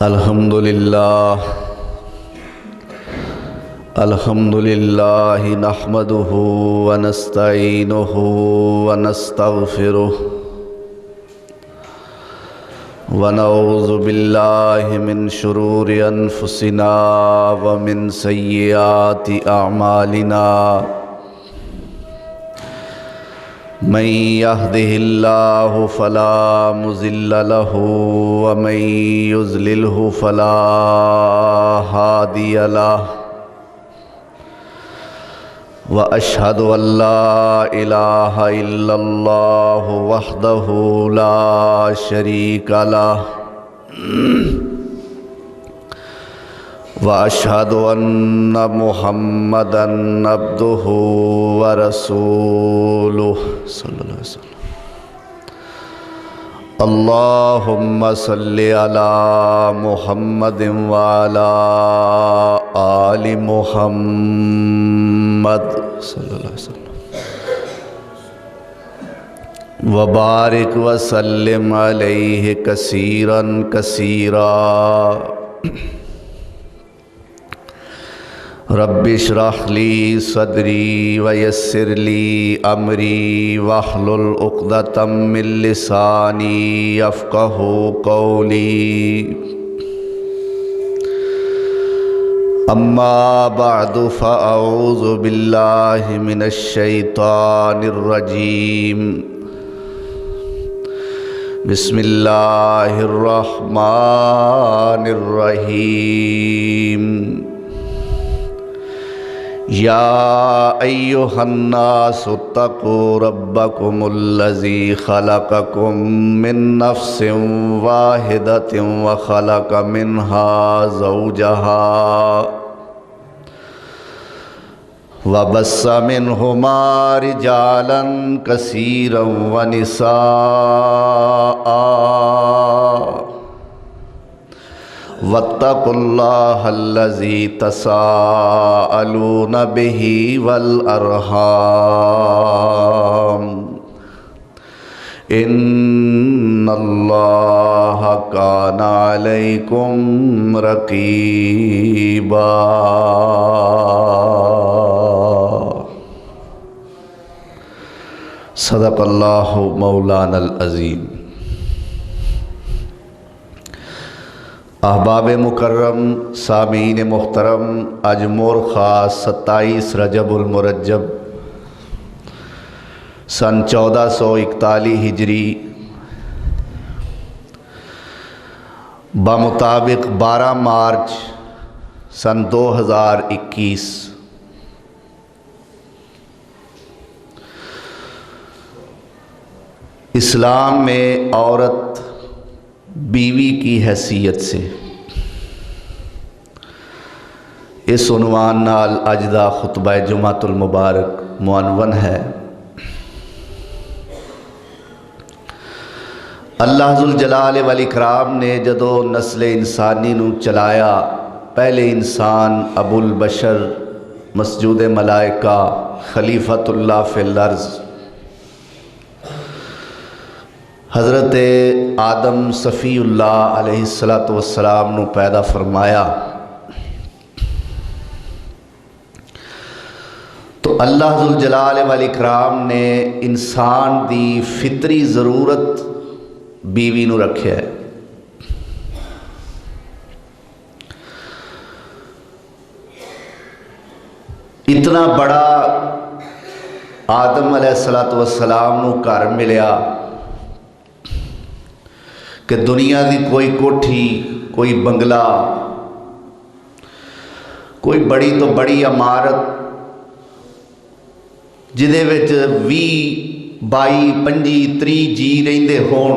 الحمدللہ نحمدہ ونستعینہ ونستغفرہ ونعوذ باللہ من شرور انفسنا ومن سیئات اعمالنا من يهده الله فلا مضل له ومن يضلله فلا هادي له وأشهد أن لا إله إلا الله وحده لا شريك له وأشهد أن محمدًا عبده ورسوله صلى الله عليه وسلم اللهم صل على محمد وعلى آل محمد صلى الله عليه وسلم وبارك وسلم عليه كثيرا كثيرا رب اشرح لي صدري ويسر لي أمري واحلل عقدة من لساني يفقهوا قولي أما بعد فأعوذ بالله من الشيطان الرجيم بسم الله الرحمن الرحيم يا أيها الناس اتقوا ربكم الذي خلقكم من نفس واحدة وخلق منها زوجها وبث منهما رجالا كثيرا ونساء واتقوا الله الذي تساءلون به والأرحام إن الله كان عليكم رقيبا صدق اللہ مولانا العظیم۔ احباب مکرم، سامعین محترم، آج مور خاص 27 رجب المرجب سن 1441 ہجری بمطابق 12 مارچ سن 2021 اسلام میں عورت بیوی کی حیثیت سے اس عنوان نال اج دا خطبہ جمعۃ المبارک معنون ہے۔ اللہ ذوالجلال والاکرام نے جدو نسل انسانی نو چلایا، پہلے انسان ابو البشر مسجود ملائکہ خلیفۃ اللہ فی الارض حضرت آدم صفی اللہ علیہ السلام نو پیدا فرمایا تو اللہ ذوالجلال والاکرام نے انسان دی فطری ضرورت بیوی نو رکھیا ہے۔ اتنا بڑا آدم علیہ السلام نو گھر ملیا کہ دنیا دی کوئی کوٹھی، کوئی بنگلہ، کوئی بڑی تو بڑی عمارت جدے وچ 20 22 25 30 جی رہندے ہون،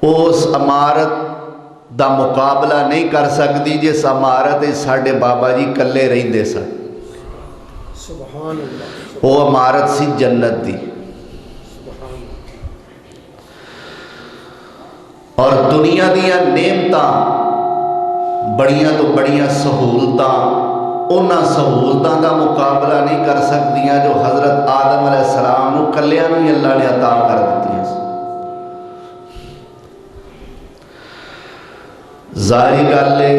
اس عمارت دا مقابلہ نہیں کر سکتی جس عمارت ساڈے بابا جی کلے رہندے سن۔ سبحان اللہ۔ وہ عمارت سی جنت دی، اور دنیا دیا نعمتاں بڑیاں تو بڑیاں سہولتاں انہاں سہولتاں دا مقابلہ نہیں کر سکتیاں جو حضرت آدم علیہ السلام نو کلیاں نو اللہ نے عطا کر دیتی ہیں۔ ظاہری گل ہے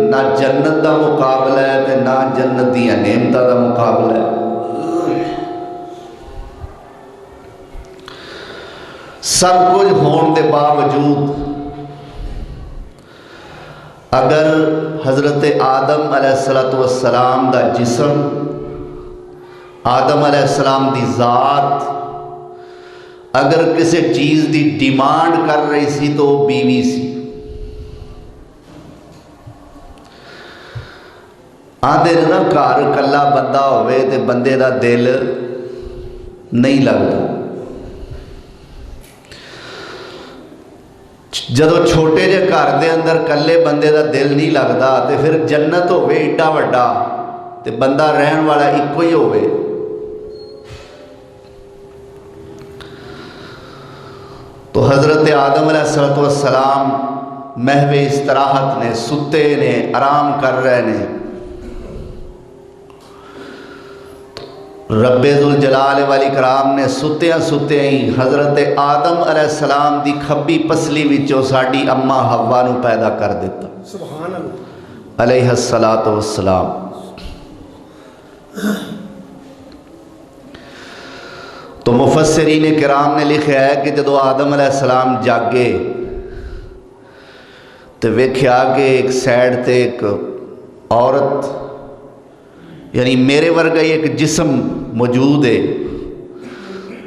نہ جنت دا مقابلہ ہے تے نہ جنت دیاں نعمتاں دا مقابلہ ہے۔ سب کچھ ہون دے باوجود اگر حضرت آدم علیہ السلام دا جسم، آدم علیہ السلام دی ذات اگر کسی چیز دی ڈیمانڈ کر رہی سی تو وہ بیوی سی۔ آدھے نا گھر کلا بندہ ہوئے تے بندے دا دل نہیں لگتا۔ جدو چھوٹے جے گھر دے اندر کلے بندے دا دل نہیں لگتا تے پھر جنت ہوئے ایڈا وڈا تے بندہ رہن والا ایک ہی ہوئے۔ تو حضرت آدم علیہ السلام محو استراحت نے، ستے نے، آرام کر رہے نے۔ رب ذوالجلال والاکرام نے ستیاں ستیاں ہی حضرت آدم علیہ السلام دی کھبی پسلی وچوں ساڈی اما حوا نو پیدا کر دیتا، سبحان اللہ، علیہ السلام۔ تو مفسرین کرام نے لکھا ہے کہ جدو آدم علیہ السلام جاگے تو ویکھیا کہ ایک سائیڈ تے ایک عورت، یعنی میرے ورگا ایک جسم موجود ہے۔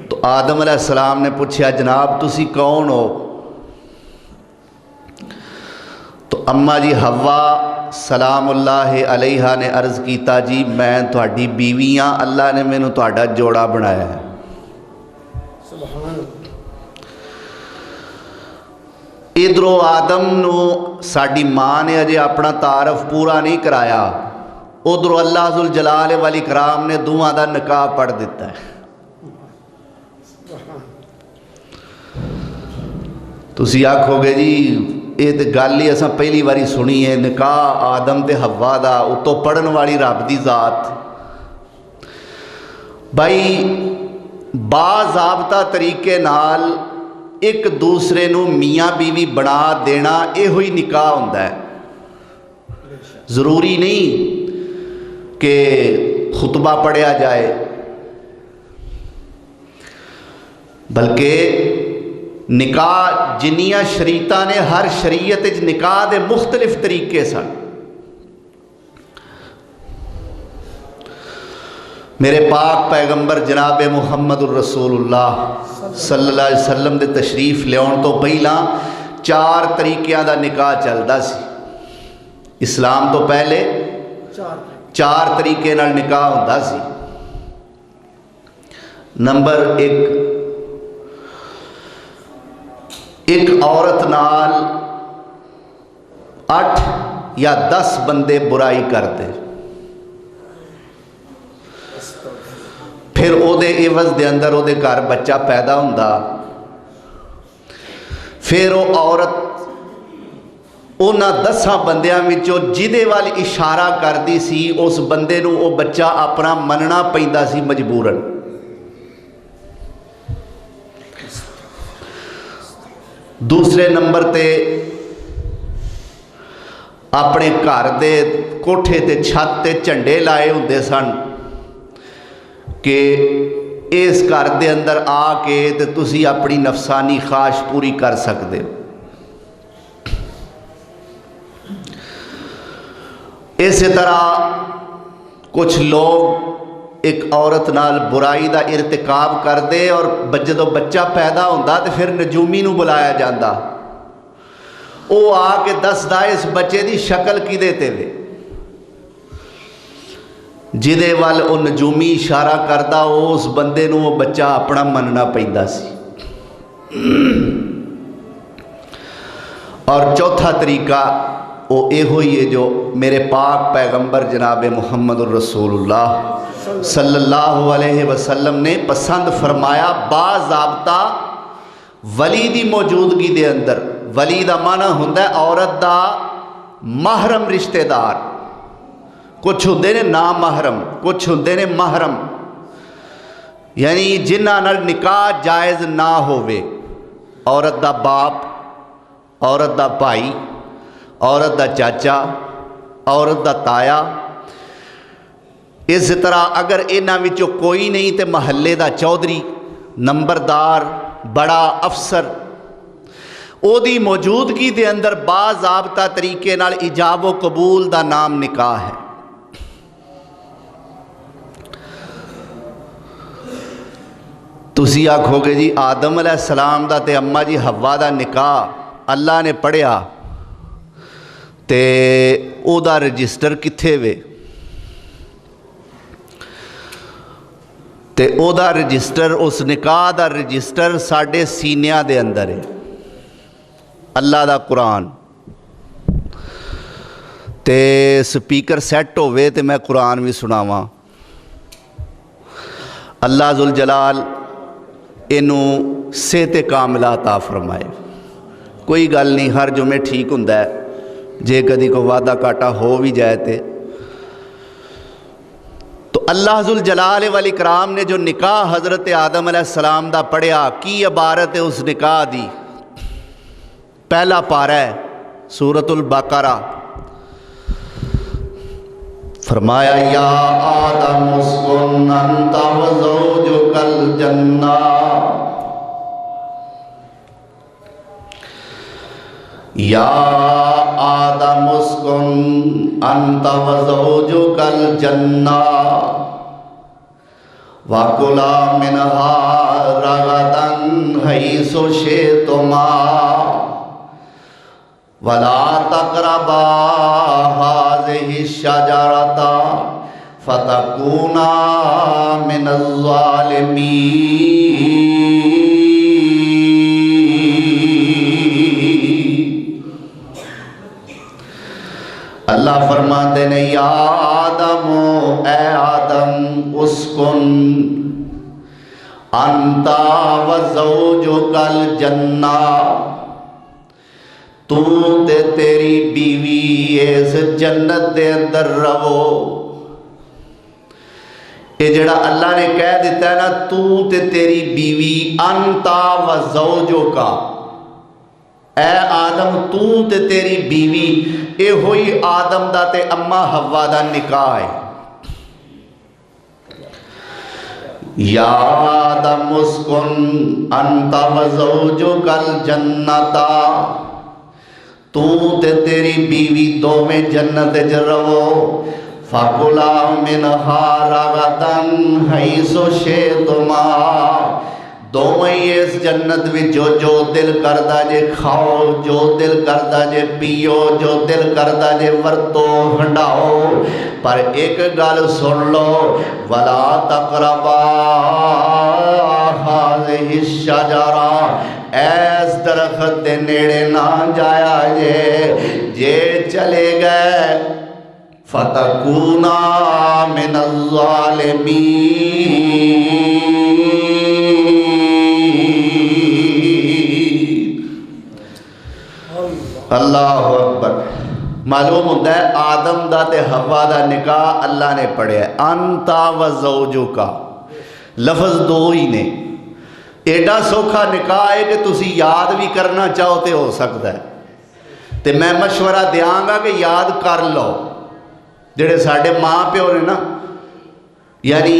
تو آدم علیہ السلام نے پوچھا جناب تسی کون ہو؟ تو اماں جی حوا سلام اللہ علیہ نے عرض کیتا جی میں تہاڈی بیوی ہاں، اللہ نے مینوں تہاڈا جوڑا بنایا ہے۔ ادھروں آدم نو ساڈی ماں نے اجے اپنا تعارف پورا نہیں کرایا، ادھروں اللہ ذوالجلال والاکرام نے دوہاں دا نکاح پڑھ دیتا ہے۔ تسی آکھو گے جی یہ تے گل ہی اساں پہلی باری سنی ہے، نکاح آدم تے حوا دا، اتوں پڑھن والی رب دی ذات۔ بھائی باضابطہ طریقے نال ایک دوسرے نو میاں بیوی بنا دینا یہ ہوئی نکاح ہوندا ہے۔ ضروری نہیں کہ خطبہ پڑھیا جائے، بلکہ نکاح جنیاں شریعتاں نے ہر شریعت نکاح دے مختلف طریقے سن۔ میرے پاک پیغمبر جناب محمد الرسول اللہ صلی اللہ علیہ وسلم دے تشریف لیاؤن تو پہلا 4 طریقیاں دا نکاح چلدا سی۔ اسلام تو پہلے 4 طریقے نال نکاح ہوندا سی۔ نمبر 1، ایک عورت نال 8 یا 10 بندے برائی کرتے، پھر او دے عوض دے اندر او دے گھر بچہ پیدا ہوندا، پھر او عورت اونا 10 بندیاں وچوں جدے وال اشارہ کردی سی اس بندے نو او بچہ اپنا مننا پیندا سی مجبوراً۔ دوسرے نمبر تے اپنے گھر دے کوٹھے تے چھت تے جھنڈے لائے ہوندے سن کہ اس گھر دے اندر آ کے تے تسی اپنی نفسانی خواہش پوری کر سکتے ہو۔ اسی طرح کچھ لوگ ایک عورت نال برائی دا ارتکاب کر دے اور جدو بچہ پیدا ہوندا تے پھر نجومی نو بلایا جاندہ، او آ کے دسدا اس بچے دی شکل کی دیتے ہوئے، جدے وال او نجومی اشارہ کردہ اس بندے نو وہ بچہ اپنا مننا پیندا سی۔ اور چوتھا طریقہ وہ یہ ہوئی ہے جو میرے پاک پیغمبر جناب محمد الرسول اللہ صلی اللہ علیہ وسلم نے پسند فرمایا، باضابطہ ولی دی موجودگی دے اندر۔ ولی دا معنی ہوندا ہے عورت دا محرم رشتہ دار، کچھ ہوندے نے نامحرم، کچھ ہوندے نے محرم، یعنی جنہاں نال نکاح جائز نہ ہوئے، عورت دا باپ، عورت دا بھائی، عورت دا چاچا، عورت دا تایا، اس طرح اگر انہاں وچوں کوئی نہیں تے محلے دا چودھری، نمبردار، بڑا افسر، او دی موجودگی دے اندر باضابطہ طریقے نال ایجاب و قبول دا نام نکاح ہے۔ تسی آکھو گے جی آدم علیہ السلام دا تے اماں جی حوا دا نکاح اللہ نے پڑھیا تے او دا رجسٹر کتھے وے؟ تے او دا رجسٹر، اس نکاح دا رجسٹر ساڈے سینیاں دے اندر ہے، اللہ دا قرآن۔ تے سپیکر سیٹ ہوئے تے میں قرآن بھی سناواں، اللہ ذوالجلال انہوں صحت کاملہ عطا فرمائے۔ کوئی گل نہیں، ہر جمعے ٹھیک ہوندا ہے، جے کدی کو وعدہ کاٹا ہو بھی جائے تے۔ تو اللہ ذوالجلال والاکرام نے جو نکاح حضرت آدم علیہ السلام دا پڑھیا، کی عبارت ہے اس نکاح دی؟ پہلا پارہ ہے سورۃ البقرہ، فرمایا یا آدم اسکن انت وزوجک الجنہ، یا آدم اسکن انت وزوجک الجنہ وَكُلَا مِنْهَا رَغَدًا حَيْثُ شِئْتُمَا وَلَا تَقْرَبَا هَٰذِهِ الشَّجَرَةَ فَتَكُونَا مِنَ الظَّالِمِينَ۔ اللہ فرماتے ہیں یا آدم، اے آدم، اسکن انتا وزوجک الجنہ، تو تے تیری بیوی اس جنت دے اندر رہو۔ یہ جڑا اللہ نے کہہ دیتا ہے نا تو تے تیری بیوی، انتا وزوجکا، اے آدم تو تے تیری بیوی، اے ہوئی آدم دا تے اماں حوا دا نکاح ہے۔ یا آدم اسکن انت وزوجک الجنتا، تو تے تیری بیوی دو میں جنت جرو، فَكُلَا مِنْهَا رَغَدًا حَيْثُ شِئْتُمَا، دوویں اس جنت میں جو دل کردہ جے کھاؤ، جو دل کردہ جے پیو، جو دل کردہ جے ورتو ہنڈاؤ، پر ایک گل سن لو، وَلَا تَقْرَبَا هَٰذِهِ الشَّجَرَةَ، ایس درخت دے نیڑے نہ جایا جے چلے گئے فَتَكُونَا مِنَ الظَّالِمِينَ۔ اللہ اکبر۔ معلوم ہوتا ہے آدم دا تے حوا دا نکاح اللہ نے پڑھیا ہے، انتا وزوجکا، لفظ دو ہی نے۔ ایڈا سوکھا نکاح ہے کہ تسی یاد بھی کرنا چاہو تے ہو سکتا ہے، تے میں مشورہ دیاں گا کہ یاد کر لو۔ جڑے ساڑھے ماں پیو نے نا، یعنی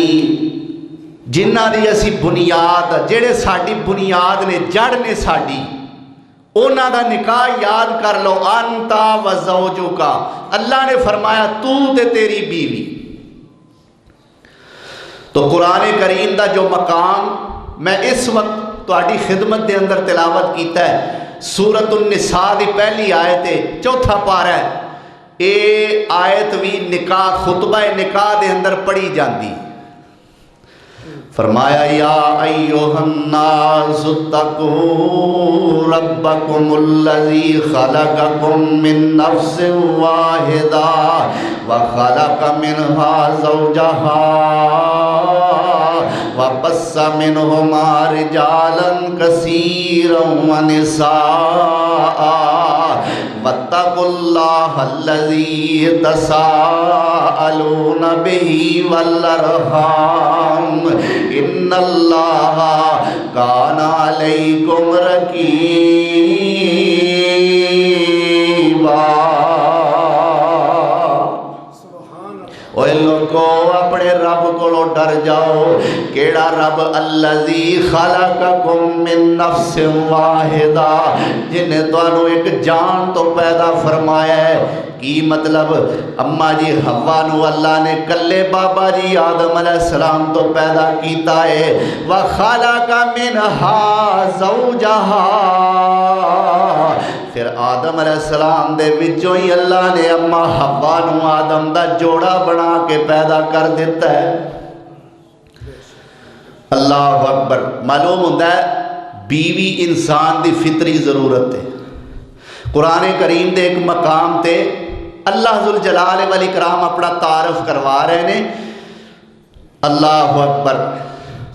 جنہ دی اسی بنیاد، جڑے ساڑھی بنیاد نے، جڑ نے ساڑھی، اونا دا نکاح یاد کر لو، انتا وزوجکا، اللہ نے فرمایا تو تے تیری بیوی۔ تو قرآن کریم دا جو مقام میں اس وقت تہاڈی خدمت دے اندر تلاوت کیتا ہے، سورۃ النساء دی پہلی آیت ہے، چوتھا پارہ ہے، اے آیت بھی نکاح، خطبہ نکاح دے اندر پڑھی جاندی۔ فرمایا یا ایھا الناس اتقوا ربکم الذی خلقکم من نفس واحدہ وخلق منها زوجہا وبث منہما رجالا کثیرا ونساء واتقوا اللہ الذی تساءلون بہ والارحام ان اللہ کان علیکم رقیبا۔ کو ڈر جاؤ. کیڑا رب؟ الذی خلقکم من نفس واحدہ، جن نے تانوں ایک جان تو پیدا فرمایا ہے. کی مطلب؟ اما جی حوا نو اللہ نے کلے بابا جی آدم علیہ السلام تو پیدا کیتا ہے. وَخَلَقَ مِنْهَا زَوْجَهَا، پھر آدم علیہ السلام دے وچوں ہی اللہ نے اما حوا نو آدم دا جوڑا بنا کے پیدا کر دیتا ہے. اللہ اکبر. معلوم ہوتا ہے بیوی انسان دی فطری ضرورت ہے. قرآن کریم دے ایک مقام تے اللہ ذوالجلال والاکرام اپنا تعارف کروا رہے ہیں. اللہ اکبر.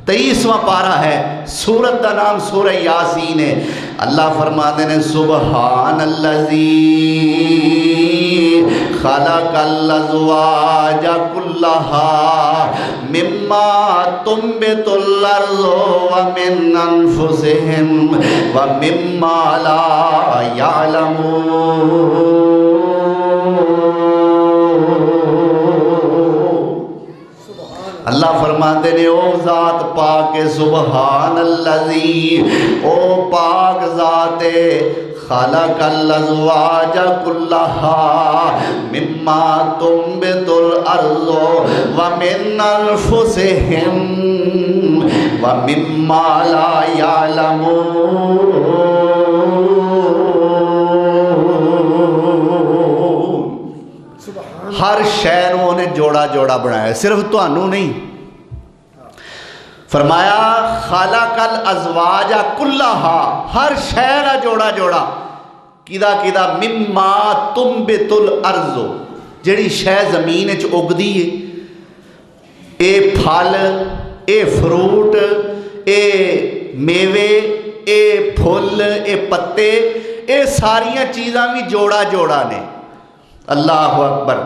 23واں پارہ ہے، سورت دا نام سورہ یاسین ہے. اللہ فرماتے ہیں سبحان الذی خلق الازواج کلہا مما تنبت الارض ومن انفسہم ومما لا یعلمون. اللہ فرماتے ہیں او ذات پاک سبحان الذی، او پاک ذات خلق الازواج کلہا مما تنبت الارض ومن انفسہم ومما لا یعلمون. ہر شے نوں نے جوڑا جوڑا بنایا، صرف تانوں نہیں. فرمایا خلق الازواج کلہا، ہر شے دا جوڑا جوڑا. کیدا کیدا؟ مما تنبت الارض، جڑی شے زمین وچ اگدی ہے، اے پھل، اے فروٹ، اے میوے، اے پھل، اے پتے، اے ساریاں چیزاں بھی جوڑا جوڑا نے. اللہ اکبر.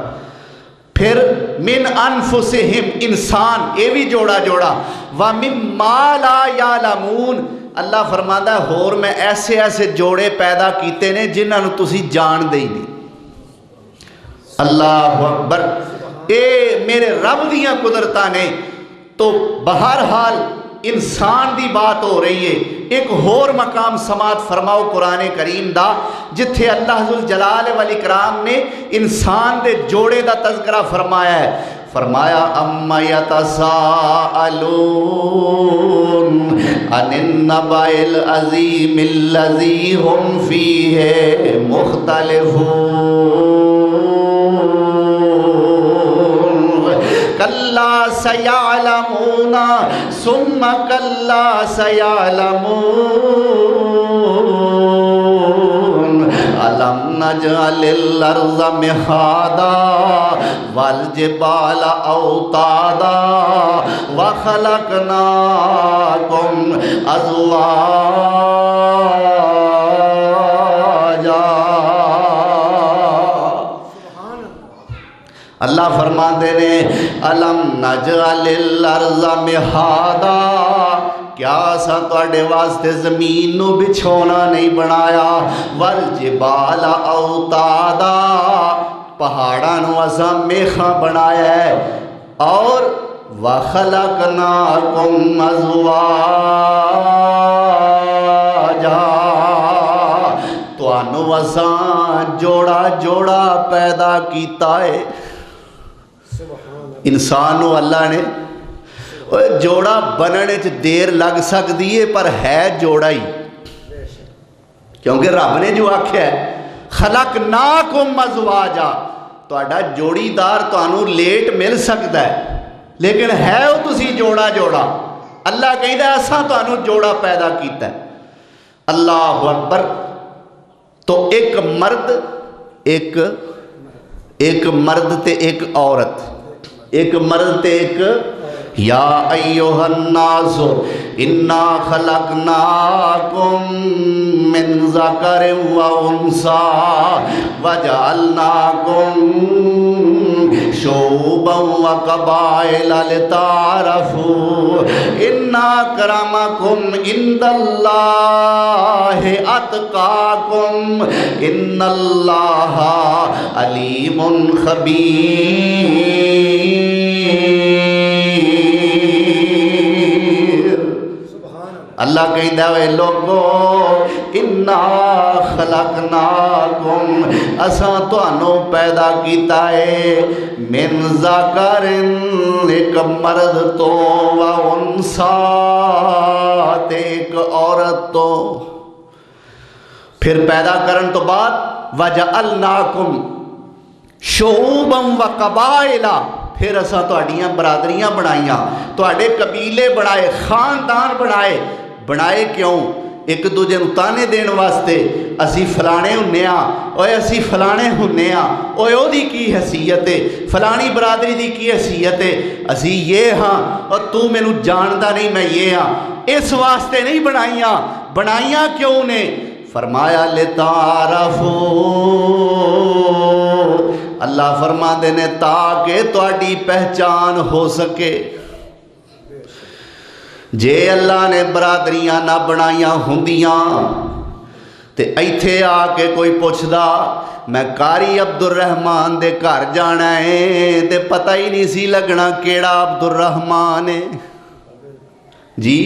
پھر من انفسہم، انسان، اے بھی جوڑا جوڑا. وَمِمَّا لَا يَعْلَمُونَ، اللہ فرماتا ہے ہور میں ایسے ایسے جوڑے پیدا کیتے نے جنہاں نو تسی جان دے ہی نہیں. اللہ اکبر. اے میرے رب دیاں قدرتاں نے. تو بہرحال انسان دی بات ہو رہی ہے. ایک ہور مقام سماعت فرماؤ قرآن کریم دا جتھے اللہ ذوالجلال والاکرام نے انسان دے جوڑے دا تذکرہ فرمایا ہے. فرمایا اما یتساءلون عن النبأ العظیم الذی ہم فیہ مختلفون کلا سیعلمون ثم کلا سیعلمون الم نجعل الارض مہادا والجبال اوتادا وخلقناکم ازواجا. اللہ فرماتے ہیں الم نجعل الارض مہادا، کیا اساں تواڈے واسطے زمین نو بچھونا نہیں بنایا. والجبال اوتادا، پہاڑاں نو اساں میخاں بنایا ہے. اور وخلقناکم ازواجا، تانوں اساں جوڑا جوڑا پیدا کیتا ہے. انسان نو اللہ نے جوڑا بننے چ دیر لگ سکتی ہے پر ہے جوڑا ہی، کیونکہ رب نے جو آکھیا ہے خلقناکم ازواجا، تہاڈا جوڑی دار تانوں لیٹ مل سکتا ہے لیکن ہے وہ تسی جوڑا جوڑا. اللہ کہندا ہے اساں تانوں جوڑا پیدا کیتا ہے. اللہ اکبر. تو ایک مرد تے ایک عورت، ایک مرد تے ایک. یا ایہا الناس انا خلقناکم من ذکر و انثی وجعلناکم شعوبا و قبائل لتعارفوا ان اکرمکم عند اللہ اتقاکم ان اللہ علیم خبیر. اللہ کہندا اے لوگو انا خلقناکم اساں تانوں پیدا کیتا ہے من ذکرن ایک مرد تو و انسا ایک عورت تو. پھر پیدا کرن تو بعد وجعلناکم شعوبا و قبائل پھر اساں تہاڈیاں برادریاں بنائیاں تہاڈے قبیلے بنائے خاندان بنائے کیوں ایک دوجے نوں تانے دین واسطے اسی فلانے ہونے ہاں اوے اسی فلانے ہونے ہاں اوے او دی کی حیثیت ہے فلانی برادری دی کی حیثیت ہے اسی یہ ہاں اور تو مینوں جاندا نہیں میں یہ ہاں اس واسطے نہیں بنائیاں کیوں نے فرمایا لتعارفو اللہ فرماندے نے تاکہ تہاڈی پہچان ہو سکے. جے اللہ نے برادریاں نہ بنائیاں ہوندیاں تے ایتھے آ کے کوئی پوچھدا میں قاری عبد الرحمن دے گھر جانا ہے تے پتہ ہی نہیں سی لگنا کیڑا عبد الرحمن ہے جی.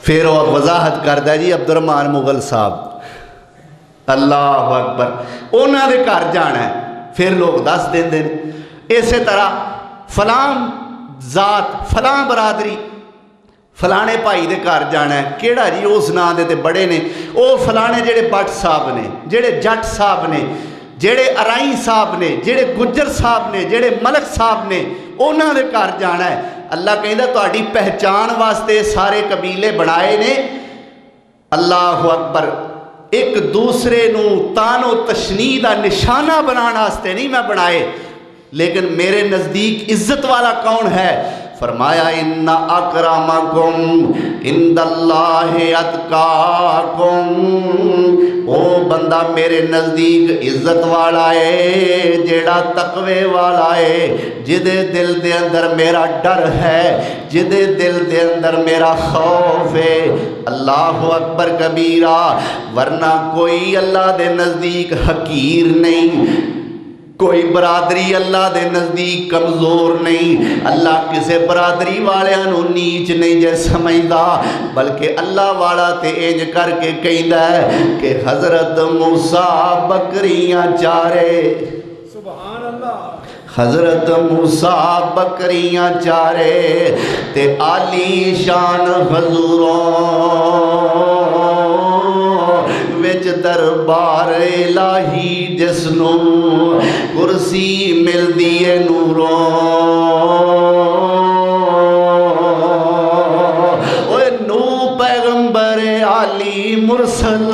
پھر وہ وضاحت کردا جی عبد الرحمن مغل صاحب اللہ اکبر انہاں دے گھر جانا ہے پھر لوگ دس دیندے نے اسی طرح فلاں ذات فلاں برادری فلانے بھائی دے گھر جانا ہے کیڑا جی اس نام دے تے بڑے نے او فلانے جڑے بٹ صاحب نے جڑے جٹ صاحب نے جڑے ارائی صاحب نے جڑے گجر صاحب نے جڑے ملک صاحب نے انہاں دے گھر جانا ہے. اللہ کہندا تہاڈی پہچان واسطے سارے قبیلے بنائے نے. اللہ اکبر ایک دوسرے نو تان و تشنیع دا نشانہ بنانا واسطے نہیں میں بنائے لیکن میرے نزدیک عزت والا کون ہے فرمایا ان اکرمکم عند اللہ اتقاکم او بندہ میرے نزدیک عزت والا ہے جیڑا تقوی والا ہے جدے دل دے اندر میرا ڈر ہے جدے دل دے اندر میرا خوف ہے. اللہ اکبر کبیرہ ورنہ کوئی اللہ دے نزدیک حقیر نہیں کوئی برادری اللہ دے نزدیک کمزور نہیں. اللہ کسے برادری والیاں نو نیچ نہیں جے سمجھدا بلکہ اللہ والا تے انج کر کے کہندا ہے کہ حضرت موسیٰ بکریاں چارے سبحان اللہ حضرت موسیٰ بکریاں چارے تے عالی شان حضوروں وچ دربار الہی جسنوں کرسی مل دیے نوروں اوے نو پیغمبر عالی مرسل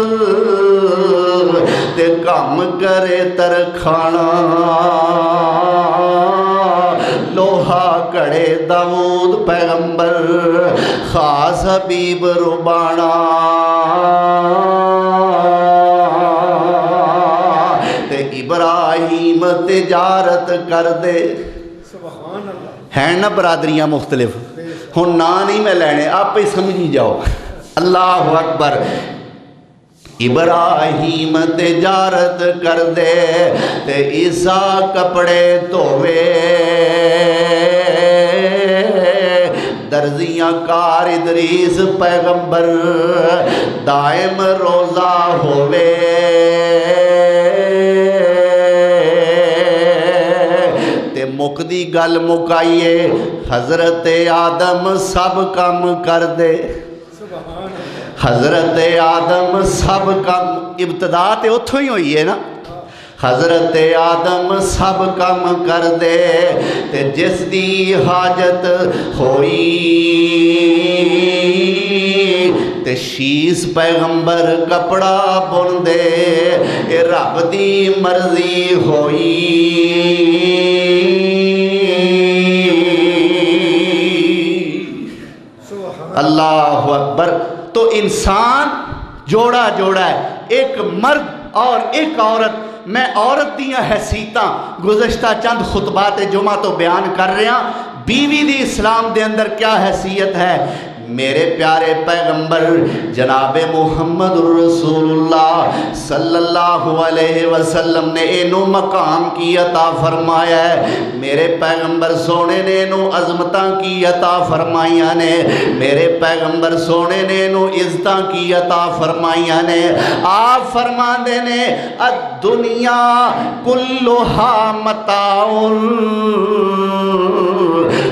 تے کام کرے ترکھانا لوہا کڑے داؤد پیغمبر خاص حبیب ربانا تے ابراہیم تجارت کر دے. سبحان اللہ ہیں نا برادریاں مختلف ہن نا نہیں میں لینے آپ ہی سمجھی جاؤ. اللہ اکبر ابراہیم تجارت کر دے تے عیسیٰ کپڑے دھوے درزیاں کار ادریس پیغمبر دائم روزہ ہووے تے مکدی گل مکائیے حضرت آدم سب کام کر دے. حضرت آدم سب کام ابتدا تے اتھوں ہی ہوئی ہے نا حضرت آدم سب کام کر دے تے جس دی حاجت ہوئی تے شیس پیغمبر کپڑا بن دے اے رب دی مرضی ہوئی. اللہ اکبر. تو انسان جوڑا جوڑا ہے ایک مرد اور ایک عورت. میں عورت دیاں حیثیتاں گزشتہ چند خطبات جمعہ تو بیان کر رہے ہیں. بیوی دی اسلام دے اندر کیا حیثیت ہے. میرے پیارے پیغمبر جناب محمد الرسول اللہ صلی اللہ علیہ وسلم نے اینو مقام کی عطا فرمایا ہے، میرے پیغمبر سونے نے اینو عظمتاں کی عطا فرمائیاں نے، میرے پیغمبر سونے نے اینو عزتاں کی عطا فرمائیاں نے۔ آپ فرماندے نے الدنیا کلھا متاع،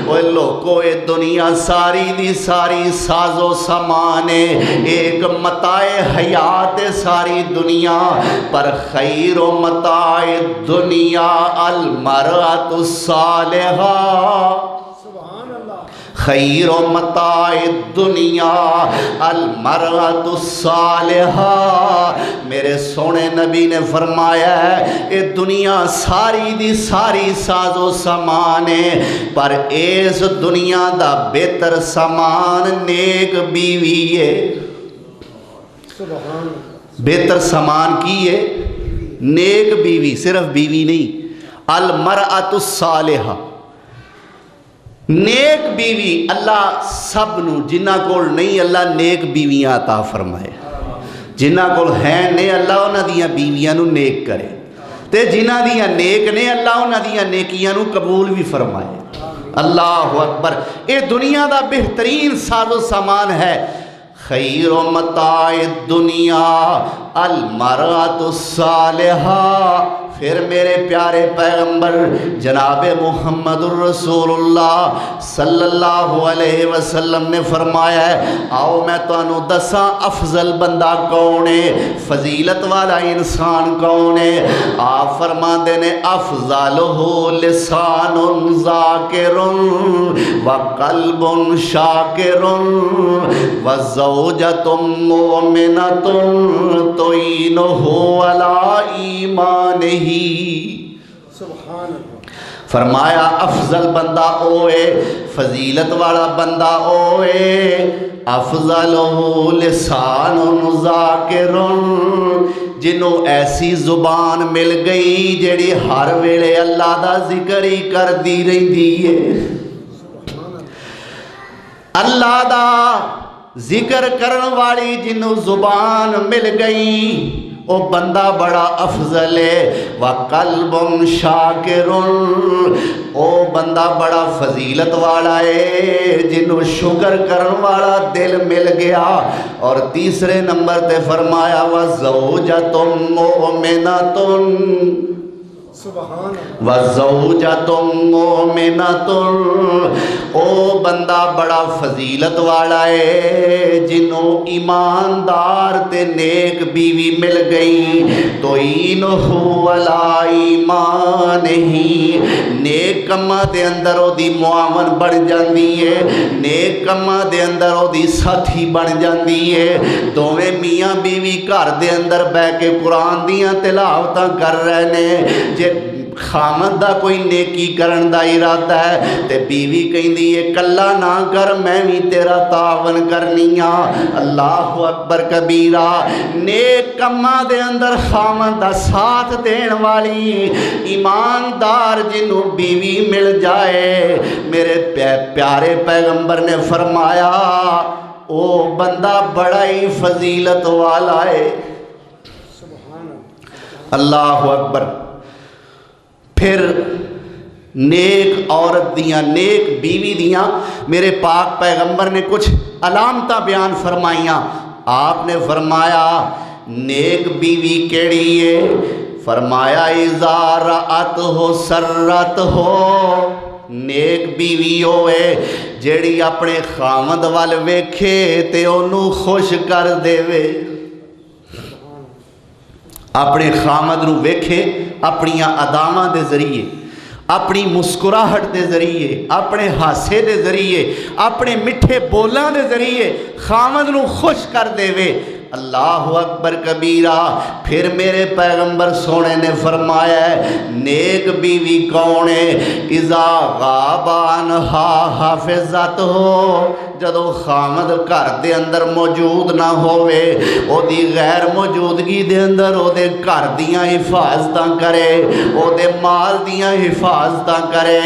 اوے لوگو اے دنیا ساری دی ساری ساز و سامان ہے، ایک متاع حیات ساری دنیا، پر خیر و متاع دنیا المرأۃ الصالحہ، خیر و متاع الدنیا المرأۃ الصالحہ۔ میرے سونے نبی نے فرمایا ہے اے دنیا ساری دی ساری ساز و سامان ہے، پر اس دنیا دا بہتر سامان نیک بیوی ہے۔ بہتر سامان کی ہے؟ نیک بیوی، صرف بیوی نہیں، المرأۃ الصالحہ، نیک بیوی۔ اللہ سب نو جنہ کول نہیں اللہ نیک بیویاں عطا فرمائے، جنہ کول ہیں نے اللہ انہاں دیاں بیویاں نو نیک کرے، تے جنہ دیاں نیک نے اللہ انہاں دیاں نیکیاں نو قبول بھی فرمائے۔ اللہ اکبر۔ اے دنیا دا بہترین ساز و سامان ہے۔ خیر و متاع الدنیا المرأۃ الصالحہ۔ پھر میرے پیارے پیغمبر جناب محمد الرسول اللہ صلی اللہ علیہ وسلم نے فرمایا ہے آؤ میں تانوں دساں افضل بندہ کون ہے، فضیلت والا انسان کون ہے۔ آپ فرماندے نے افضلہ لسان ذاکر وقلب شاکر وزوجۃ مؤمنۃ تعینہ علی ایمانہ۔ سبحان اللہ۔ فرمایا افضل بندہ اوے، فضیلت والا بندہ اوے، افضل لسان ذاکر، جنوں ایسی زبان مل گئی جیڑی ہر ویلے اللہ دا ذکر ہی کر دی رہندی ہے۔ اللہ دا ذکر کرن والی جنوں زبان مل گئی او بندہ بڑا افضل ہے۔ وَقَلْبٌ شَاكِرٌ، او بندہ بڑا فضیلت والا ہے جنہوں شکر کرن والا دل مل گیا۔ اور تیسرے نمبر تے فرمایا وَزَوْجَةٌ مُؤْمِنَةٌ، وَزَوْجَةٌ مُؤْمِنَةٌ، او بندہ بڑا فضیلت والا ہے جنہوں ایماندار تے نیک بیوی مل گئی۔ تعینہ علی ایمانہ، نیک کماں دے اندر او دی معاون بن جاندی ہے، نیک کماں دے اندر او دی ساتھی بن جاندی ہے۔ دوویں میاں بیوی گھر دے اندر بہ کے قرآن دیاں تلاوتاں کر رہے نے، جے خامد دا کوئی نیکی کرن دا ارادہ ہے تے بیوی کہندی ہے کلا نہ کر میں بھی تیرا تعاون کرنیاں۔ اللہ اکبر کبیرہ۔ نیک کماں دے اندر خامد دا ساتھ دین والی ایماندار جنوں بیوی مل جائے، میرے پیارے پیغمبر نے فرمایا او بندہ بڑا ہی فضیلت والا ہے۔ اللہ اکبر۔ پھر نیک عورت دیاں، نیک بیوی دیاں میرے پاک پیغمبر نے کچھ علامتاں بیان فرمائیاں۔ آپ نے فرمایا نیک بیوی کیڑی ہے؟ فرمایا اذا رأتہ سرتہ، نیک بیوی ہوئے جیڑی اپنے خامد وال ویکھے تے انہوں خوش کر دے وے۔ اپنے خامد نو ویکھے اپنی اداماں دے ذریعے، اپنی مسکراہٹ دے ذریعے، اپنے ہاسے دے ذریعے، اپنے مٹھے بولاں دے ذریعے خامد نو خوش کر دے وے۔ اللہ اکبر کبیرہ۔ پھر میرے پیغمبر سونے نے فرمایا ہے نیک بیوی کون ہے؟ اذا غاب عنہا حافظت ہو، جدو خامد گھر دے اندر موجود نہ ہوئے او دی غیر موجودگی دے اندر او دے گھر دیاں حفاظتاں کرے، او دے مال دیاں حفاظتاں کرے،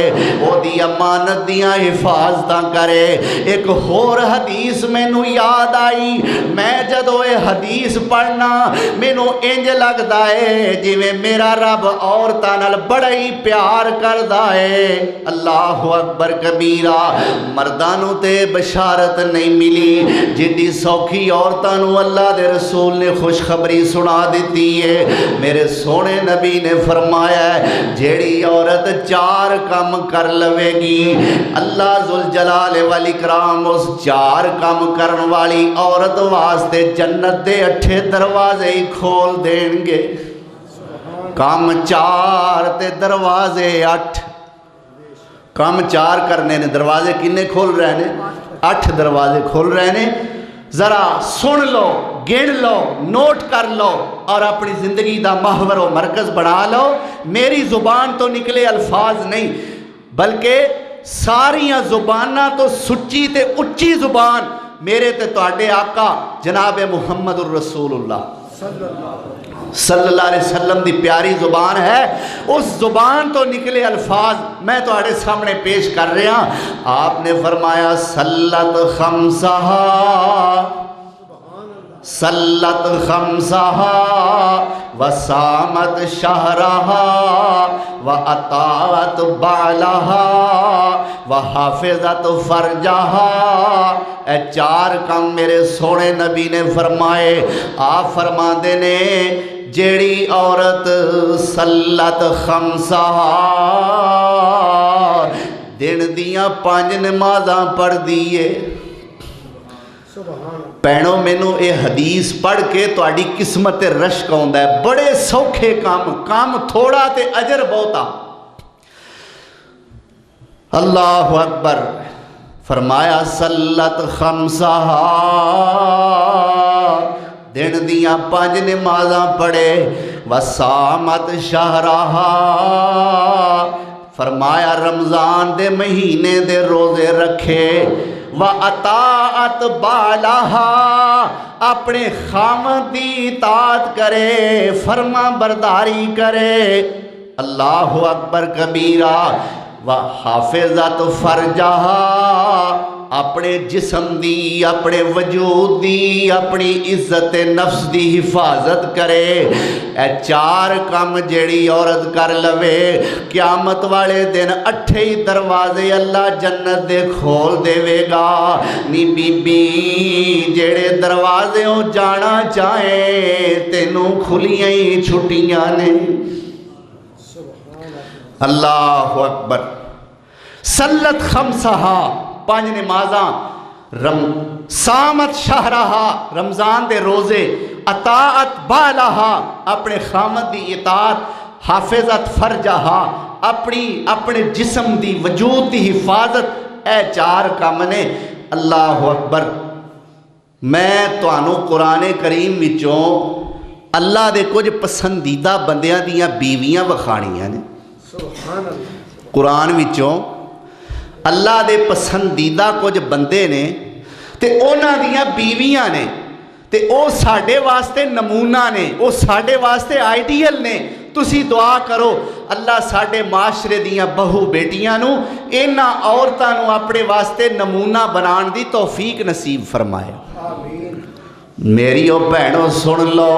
او دی امانت دیاں حفاظتاں کرے۔ ایک ہور حدیث مینوں یاد آئی، میں جدو اے حدیث پڑھنا مینوں انج لگدا ہے جویں میرا رب عورتاں نال بڑا ہی پیار کردا ہے۔ اللہ اکبر کبیرہ۔ مرداں نوں تے بشارت نہیں ملی جدی سوکھی عورتاں نوں اللہ دے رسول نے خوشخبری سنا دیتی ہے۔ میرے سونے نبی نے فرمایا ہے جیڑی عورت 4 کام کر لوے گی اللہ ذوالجلال والاکرام اس 4 کام کرن والی عورت واسطے جنت دے 8 دروازے ہی کھول دیں گے۔ کام 4 تے دروازے 8۔ کام 4 کرنے نے، دروازے کنے کھول رہے نے؟ 8 دروازے کھول رہے نے۔ ذرا سن لو، گن لو، نوٹ کر لو اور اپنی زندگی دا محور و مرکز بنا لو۔ میری زبان تو نکلے الفاظ نہیں بلکہ ساریاں زباناں تو سچی تے اچھی زبان میرے تے تواڈے آقا جناب محمد الرسول اللہ صلی اللہ علیہ وسلم دی پیاری زبان ہے۔ اس زبان تو نکلے الفاظ میں تواڈے سامنے پیش کر رہا ہوں۔ آپ نے فرمایا سلت خمسہا، سلت خمسہا وسامت شہرہا واطاعت بعلہا وحافظت فرجہا۔ اے 4 کام میرے سونے نبی نے فرمائے۔ آپ فرماندے نے جیڑی عورت سلت خمسہا دن دیاں 5 نمازاں پڑھ دیئے۔ پینوں مینوں اے حدیث پڑھ کے تو آڑی قسمت رشک ہوندہ ہے۔ بڑے سوکھے کام تھوڑا تے اجر بہتا۔ اللہ اکبر۔ فرمایا سلت خمسہا دن دیاں 5 نمازاں پڑھے، وسامت شہرہا فرمایا رمضان دے مہینے دے روزے رکھے، وَأَطَاعَتْ بَعْلَهَا اپنے خامد دی اطاعت کرے، فرما برداری کرے۔ اللہ اکبر کبیرہ۔ وَحَافِظَتْ فَرْجَهَا اپنے جسم دی، اپنے وجود دی، اپنی عزت نفس دی حفاظت کرے۔ اے 4 کام جیڑی عورت کر لوے قیامت والے دن 8 ہی دروازے اللہ جنت دے کھول دے گا۔ نی بی بی جیڑے دروازے ہو جانا چاہیں تینوں کھلیاں ہی چھٹیاں نے۔ اللہ اکبر۔ سلت خمسہا 5 نمازاں، سامت شہرہا رمضان دے روزے، اطاعت بالہا اپنے خامد دی اطاعت، حافظت فرجہا اپنے جسم دی وجود دی حفاظت۔ اے 4 کام نے۔ اللہ اکبر۔ میں تانوں قرآن کریم وچوں اللہ دے کچھ پسندیدہ بندیاں دیاں بیویاں وکھانیاں نے۔ قرآن وچوں اللہ دے پسندیدہ کچھ بندے نے تے اونا دیاں بیویاں نے تے او ساڑھے واسطے نمونہ نے، او ساڑھے واسطے آئیڈیل نے۔ تسی دعا کرو اللہ ساڑھے معاشرے دیاں بہو بیٹیاں نو اینا عورتاں نو اپنے واسطے نمونہ بنان دی توفیق نصیب فرمائے۔ میری او بہنوں سن لو،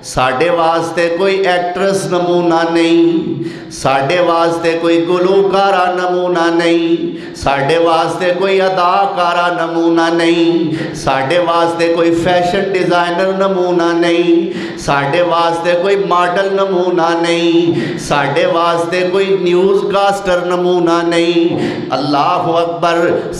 ساڑھے واسطے کوئی ایکٹرس نمونہ نہیں، ساڑھے واسطے کوئی گلوکارہ نمونہ نہیں، ساڑھے واسطے کوئی اداکارہ نمونہ نہیں، ساڑھے واسطے کوئی فیشن ڈیزائنر نمونہ نہیں، ساڑھے واسطے کوئی ماڈل نمونہ نہیں، ساڑھے واسطے کوئی نیوز کاسٹر نمونہ نہیں۔ اللہ اکبر۔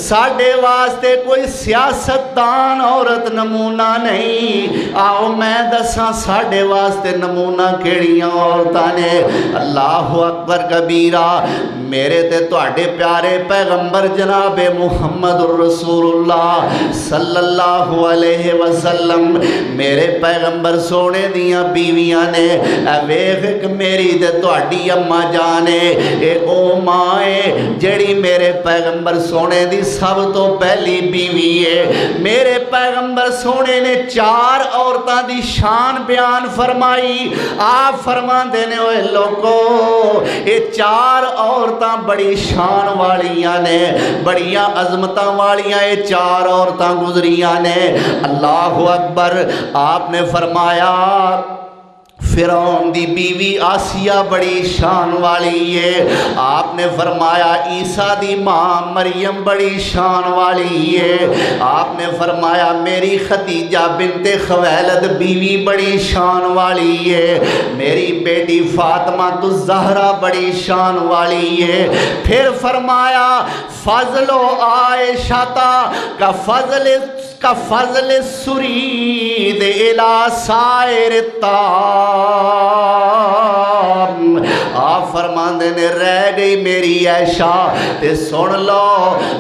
ساڑھے واسطے کوئی سیاستدان عورت نمونہ نہیں۔ آؤ میں دساں ساڑھے تواڈے واسطے نمونہ کیڑیاں عورتاں نے؟ اللہ اکبر کبیرہ۔ میرے تے تواڈے پیارے پیغمبر جناب محمد الرسول اللہ صلی اللہ علیہ وسلم، میرے پیغمبر سونے دیاں بیویاں نے، اے ویکھ کہ میری تے تواڈی اماں جان ہے، اے او ماں ہے جڑی میرے پیغمبر سونے دی سب تو پہلی بیوی ہے۔ میرے پیغمبر سونے نے 4 عورتاں دی شان بیان فرمائی۔ آپ فرماندے نے اوے لوگو اے 4 عورتاں بڑی شان والیاں نے، بڑیاں عظمتاں والیاں اے 4 عورتاں گزریاں نے۔ اللہ اکبر۔ آپ نے فرمایا فرعون دی بیوی آسیہ بڑی شان والی ہے۔ آپ نے فرمایا عیسیٰ دی ماں مریم بڑی شان والی ہے۔ آپ نے فرمایا میری خدیجہ بنت خویلد بیوی بڑی شان والی ہے۔ میری بیٹی فاطمہ الزہرا بڑی شان والی ہے۔ پھر فرمایا فضل و عائشہ کا فضل سرید الی سائر الطعام۔ آپ فرماندے نے رہ گئی میری عائشہ، تے سن لو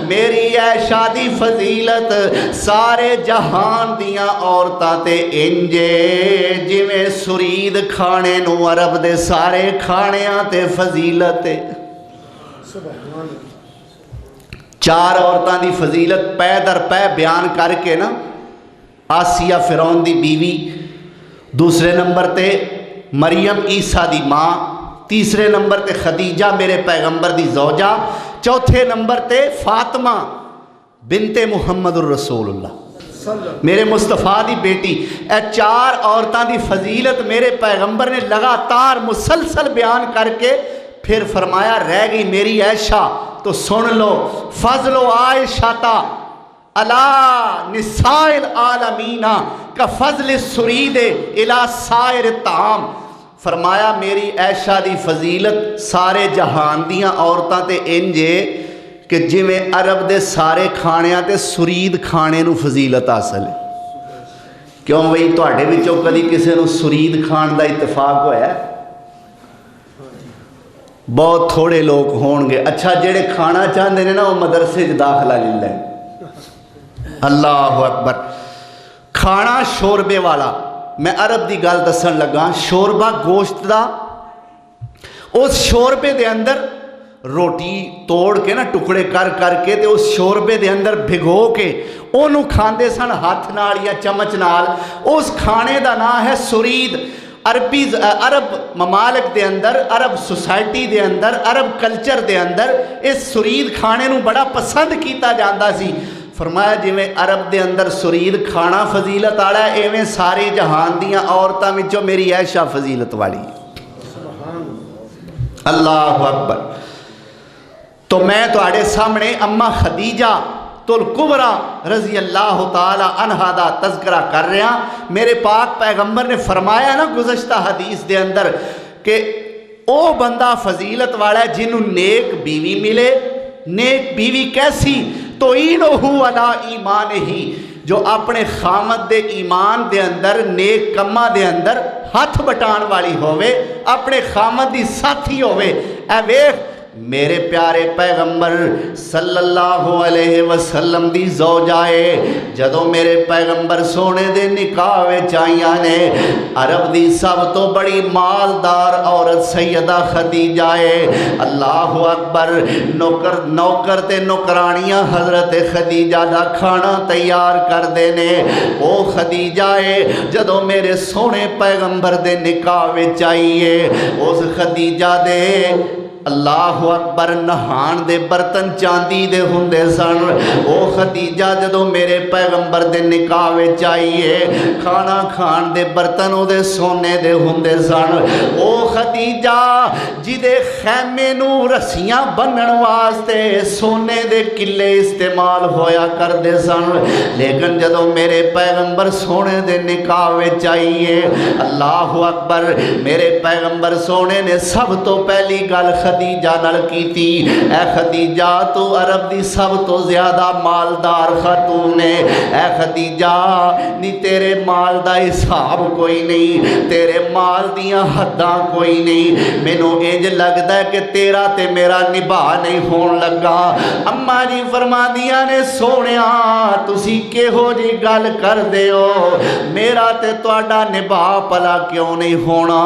میری عائشہ دی فضیلت سارے جہان دیاں عورتاں تے انجے جویں سرید کھانے نو عرب دے سارے کھانیاں تے فضیلت ہے۔ 4 عورتاں دی فضیلت پے در پے بیان کر کے نا، آسیہ فرعون دی بیوی، دوسرے نمبر تے مریم عیسیٰ دی ماں، تیسرے نمبر تے خدیجہ میرے پیغمبر دی زوجہ، چوتھے نمبر تے فاطمہ بنت محمد الرسول اللہ میرے مصطفیٰ دی بیٹی۔ اے 4 عورتاں دی فضیلت میرے پیغمبر نے لگاتار مسلسل بیان کر کے پھر فرمایا رہ گئی میری عائشہ، تو سن لو فضل و عائشہ علی نساء العالمین کا فضل سرید الی سائر الطعام۔ فرمایا میری عائشہ دی فضیلت سارے جہان دیاں عورتاں تے انجے کہ جویں عرب دے سارے کھانیاں تے سرید کھانے نو فضیلت حاصل ہے۔ کیوں بھئی تواڈے وچوں کدی کسے نو سرید کھان دا اتفاق ہویا ہے؟ بہت تھوڑے لوگ ہون گے۔ اچھا جڑے کھانا چاہندے نے نا وہ مدرسے چ داخلہ لے لیں۔ اللہ اکبر۔ کھانا شوربے والا، میں عرب دی گل دسن لگا، شوربہ گوشت دا، اس شوربے دے اندر روٹی توڑ کے نا ٹکڑے کر کے تے اس شوربے دے اندر بھگو کے انہوں کھاندے سن ہاتھ نال یا چمچ نال۔ اس کھانے دا نام ہے سرید۔ عرب ممالک دے اندر، عرب سوسائٹی دے اندر، عرب کلچر دے اندر اس سرید کھانے نو بڑا پسند کیتا جاندہ سی۔ فرمایا جویں عرب دے اندر سرید کھانا فضیلت والا ہے، ایویں ساری جہان دیاں عورتاں وچوں میری عائشہ فضیلت والی۔ اللہ اکبر۔ تو میں تواڈے سامنے اما خدیجہ الکبریٰ رضی اللہ تعالی عنہا دا تذکرہ کر رہا۔ میرے پاک پیغمبر نے فرمایا نا گزشتہ حدیث دے اندر کہ او بندہ فضیلت والا ہے جنہوں نیک بیوی ملے۔ نیک بیوی کیسی؟ تو اینہو علی ایمان ہی، جو اپنے خامد دے ایمان دے اندر نیک کمہ دے اندر ہاتھ بٹان والی ہوئے، اپنے خامد دی ساتھی ہوئے۔ اے ویکھ میرے پیارے پیغمبر صلی اللہ علیہ وسلم دی زوجائے جدو میرے پیغمبر سونے دے نکاح وچ آئیاں نے، عرب دی سب تو بڑی مالدار عورت سیدہ خدیجہ ہے۔ اللہ اکبر۔ نوکر تے نوکرانیاں حضرت خدیجہ دا کھانا تیار کر دینے۔ او خدیجہ ہے جدو میرے سونے پیغمبر دے نکاح وچ آئیے، اس خدیجہ دے اللہ اکبر نہان دے برتن چاندی دے ہوندے سن۔ او خدیجہ جدو میرے پیغمبر دے نکاح وچ آئیے، کھانا کھان دے برتن او دے سونے دے ہوندے سن۔ او خدیجہ جدے خیمے نو رسیاں بنن واسطے سونے دے کلے استعمال ہویا کر دے سن، لیکن جدو میرے پیغمبر سونے دے نکاح وچ آئیے، اللہ اکبر، میرے پیغمبر سونے نے سب تو پہلی گل خدیجہ خدیجہ نال کیتی۔ اے خدیجہ تو عرب دی سب تو زیادہ مالدار خاتون ہے، اے خدیجہ نی تیرے مال دا حساب کوئی نہیں، تیرے مال دیاں حداں کوئی نہیں، مینوں انج لگدا ہے کہ تیرا تے میرا نباہ نہیں ہون لگا۔ اماں جی فرماندیاں نے سونیا تسی کہو جی گل کر دیو، میرا تے تہاڈا نباہ پلا کیوں نہیں ہونا؟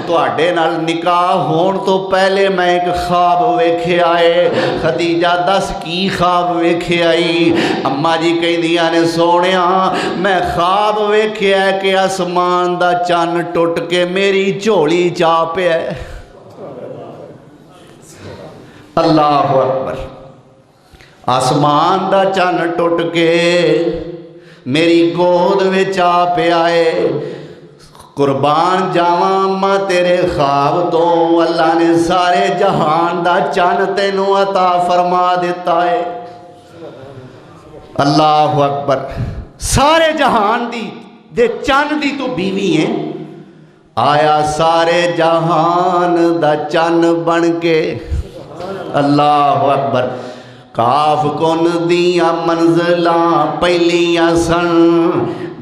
تہاڈے نال نکاح ہون تو پہلے میں ایک خواب ویکھے آئے۔ خدیجہ دس کی خواب ویکھے آئی؟ اماں جی کہندیاں نے سونیا میں خواب ویکھے ہے کہ آسمان دا چن ٹوٹ کے میری جھولی چا پیا ہے۔ اللہ اکبر، آسمان دا چن ٹوٹ کے میری گود وچ آ پیا ہے۔ قربان جاواں اماں تیرے خواب تو، اللہ نے سارے جہان دا چن تینوں عطا فرما دیتا ہے۔ اللہ اکبر، سارے جہان دی دے چن دی تو بیوی ہیں، آیا سارے جہان دا چن بن کے۔ اللہ اکبر، کاف کن دیاں منزلاں پہلیاں سن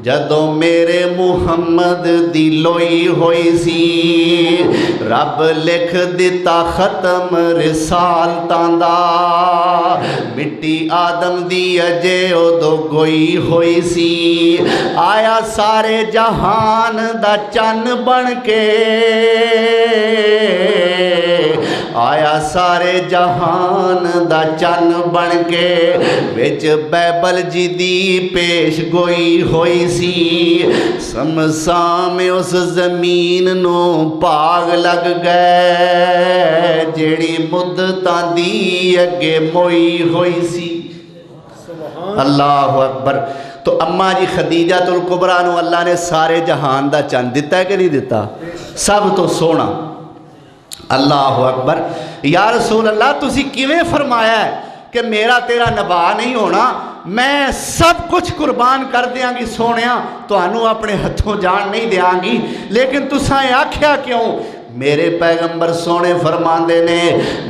جدوں میرے محمد دی لوئی ہوئی سی، رب لکھ دیتا ختم رسالتاں دا، مٹی آدم دی اجے ادو گوئی ہوئی سی، آیا سارے جہان دا چن بن کے، آیا سارے جہان دا چن بن کے، وچ بائبل جی دی پیش گوئی ہوئی سی، سمسام اس زمین نو پاگ لگ گئے جیڑی مدتاں دی اگے موئی ہوئی سی۔ اللہ اکبر، تو اماں جی خدیجہ الکبریٰ نو اللہ نے سارے جہان دا چن دیتا ہے کہ نہیں دیتا؟ سب تو سونا۔ اللہ اکبر، یا رسول اللہ تسی کیویں فرمایا ہے کہ میرا تیرا نباہ نہیں ہونا؟ میں سب کچھ قربان کر دیاں گی سونیاں، تو انہوں اپنے ہتھوں جان نہیں دیاں گی، لیکن تساں آکھیا کیوں؟ میرے پیغمبر سونے فرماندے نے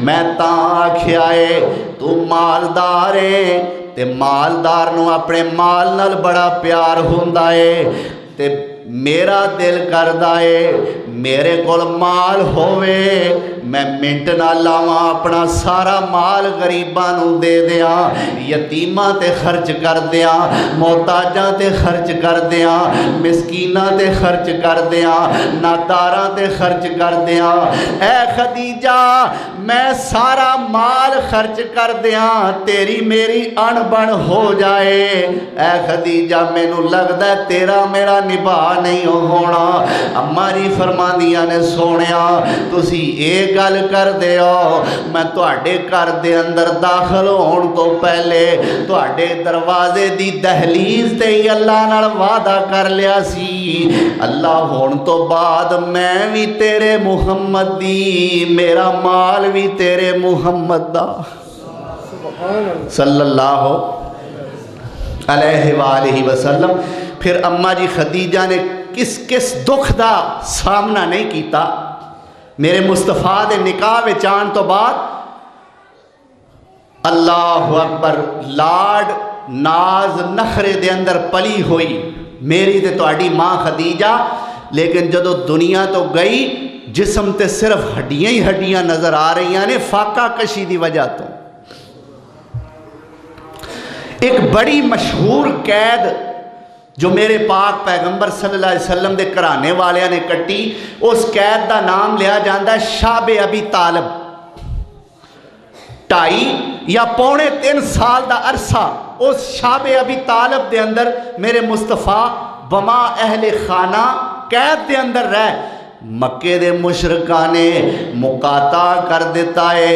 میں تاں آکھیا ہے تو مالدار ہے تے مالدار نو اپنے مال نال بڑا پیار ہوندا ہے، تے میرا دل کردا ہے میرے کول مال ہووے میں منٹ نہ لاواں اپنا سارا مال غریباں نو دے دیاں، یتیماں تے خرچ کر دیاں، محتاجاں تے خرچ کر دیاں، مسکیناں تے خرچ کر دیاں، ناداراں تے خرچ کر دیاں۔ اے خدیجہ میں سارا مال خرچ کر دیاں تیری میری ان بن ہو جائے، اے خدیجہ مینوں لگدا ہے تیرا میرا نباہ نہیں ہونا۔ اماں جی فرماندیاں نے سونیا تسی ایک گل کر دیو، میں تواڈے گھر دے اندر داخل ہون تو پہلے تواڈے دروازے دی دہلیز تے ہی اللہ نال وعدہ کر لیا سی، اللہ ہون تو بعد میں بھی تیرے محمد دی، میرا مال بھی تیرے محمد دا صلی اللہ علیہ وآلہ وسلم۔ پھر اماں جی خدیجہ نے کس کس دکھ دا سامنا نہیں کیتا؟ میرے مصطفیٰ دے نکاح وچ آن تو بعد اللہ اکبر لاڈ ناز نخرے دے اندر پلی ہوئی میری تے تواڈی ماں خدیجہ، لیکن جدو دنیا تو گئی جسم تے صرف ہڈیاں ہی ہڈیاں نظر آ رہی ہیں فاقہ کشی دی وجہ تو۔ ایک بڑی مشہور قید جو میرے پاک پیغمبر صلی اللہ علیہ وسلم دے کرانے والے نے کٹی، اس قید دا نام لیا جاندہ ہے شاب ابی طالب۔ 2.5 یا 3.25 سال دا عرصہ اس شاب ابی طالب دے اندر میرے مصطفیٰ بما اہل خانہ قید دے اندر رہ، مکے دے مشرکاں نے مقاطع کر دیتا ہے،